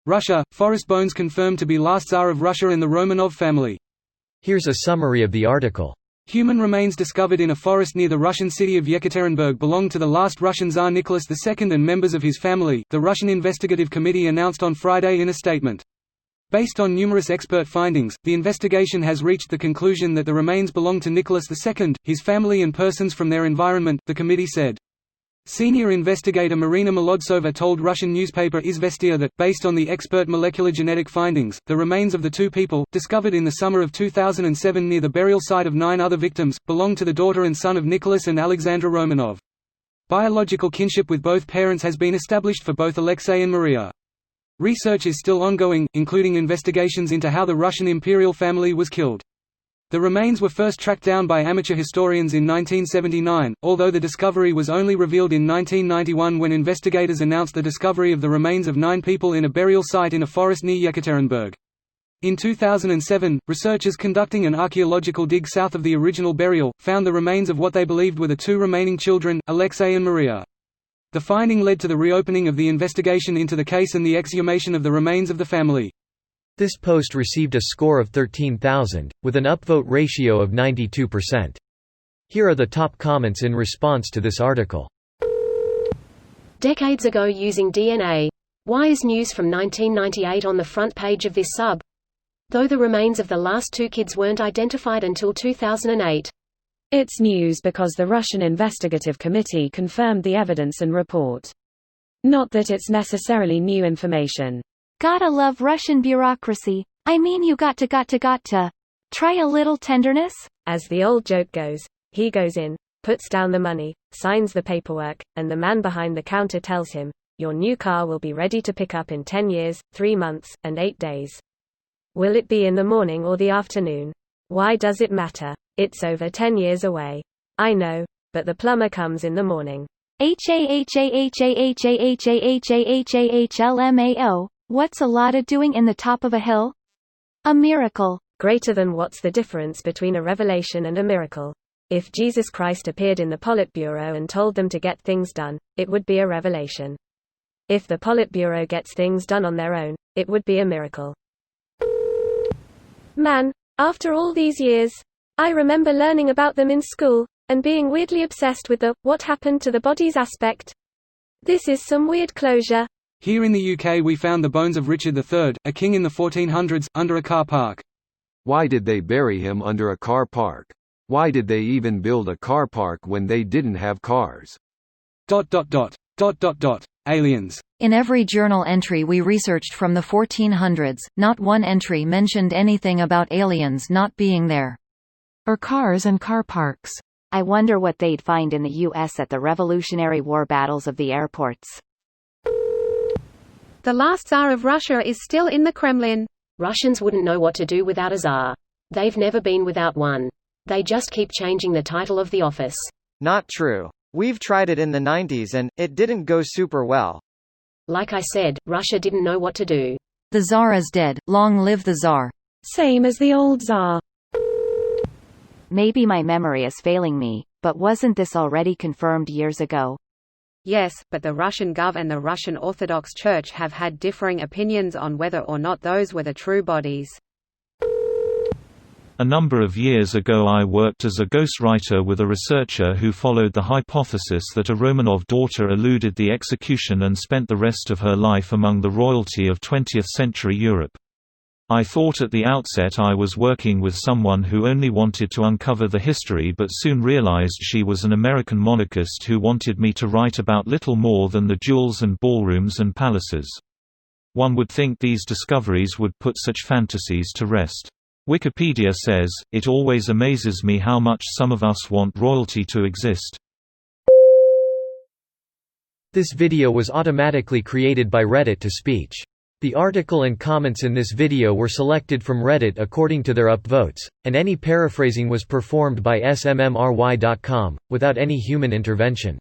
Russia, forest bones confirmed to be last Tsar of Russia and the Romanov family. Here's a summary of the article. Human remains discovered in a forest near the Russian city of Yekaterinburg belonged to the last Russian Tsar Nicholas II and members of his family, the Russian Investigative Committee announced on Friday in a statement. Based on numerous expert findings, the investigation has reached the conclusion that the remains belong to Nicholas II, his family and persons from their environment, the committee said. Senior investigator Marina Molodsova told Russian newspaper Izvestia that, based on the expert molecular genetic findings, the remains of the two people, discovered in the summer of 2007 near the burial site of 9 other victims, belong to the daughter and son of Nicholas and Alexandra Romanov. Biological kinship with both parents has been established for both Alexei and Maria. Research is still ongoing, including investigations into how the Russian imperial family was killed. The remains were first tracked down by amateur historians in 1979, although the discovery was only revealed in 1991 when investigators announced the discovery of the remains of 9 people in a burial site in a forest near Yekaterinburg. In 2007, researchers conducting an archaeological dig south of the original burial, found the remains of what they believed were the 2 remaining children, Alexei and Maria. The finding led to the reopening of the investigation into the case and the exhumation of the remains of the family. This post received a score of 13,000, with an upvote ratio of 92%. Here are the top comments in response to this article. Decades ago using DNA. Why is news from 1998 on the front page of this sub? Though the remains of the last 2 kids weren't identified until 2008. It's news because the Russian Investigative Committee confirmed the evidence and report. Not that it's necessarily new information. Gotta love Russian bureaucracy. I mean, you got to. Try a little tenderness? As the old joke goes, he goes in, puts down the money, signs the paperwork, and the man behind the counter tells him, your new car will be ready to pick up in 10 years, 3 months, and 8 days. Will it be in the morning or the afternoon? Why does it matter? It's over 10 years away. I know, but the plumber comes in the morning. HAHAHAHAHAHAHAHLMAO. What's a lotta doing in the top of a hill? A miracle. Greater than what's the difference between a revelation and a miracle? If Jesus Christ appeared in the Politburo and told them to get things done, it would be a revelation. If the Politburo gets things done on their own, it would be a miracle. Man, after all these years, I remember learning about them in school, and being weirdly obsessed with the what happened to the bodies aspect. This is some weird closure. Here in the UK we found the bones of Richard III, a king in the 1400s, under a car park. Why did they bury him under a car park? Why did they even build a car park when they didn't have cars? ... Aliens. In every journal entry we researched from the 1400s, not one entry mentioned anything about aliens not being there. Or cars and car parks. I wonder what they'd find in the US at the Revolutionary War battles of the airports. The last Tsar of Russia is still in the Kremlin. Russians wouldn't know what to do without a Tsar. They've never been without one. They just keep changing the title of the office. Not true. We've tried it in the 90s and it didn't go super well. Like I said, Russia didn't know what to do. The Tsar is dead. Long live the Tsar. Same as the old Tsar. Maybe my memory is failing me, but wasn't this already confirmed years ago? Yes, but the Russian Gov and the Russian Orthodox Church have had differing opinions on whether or not those were the true bodies. A number of years ago I worked as a ghostwriter with a researcher who followed the hypothesis that a Romanov daughter eluded the execution and spent the rest of her life among the royalty of 20th-century Europe. I thought at the outset I was working with someone who only wanted to uncover the history, but soon realized she was an American monarchist who wanted me to write about little more than the jewels and ballrooms and palaces. One would think these discoveries would put such fantasies to rest. Wikipedia says, "It always amazes me how much some of us want royalty to exist." This video was automatically created by Reddit to speech. The article and comments in this video were selected from Reddit according to their upvotes, and any paraphrasing was performed by smmry.com, without any human intervention.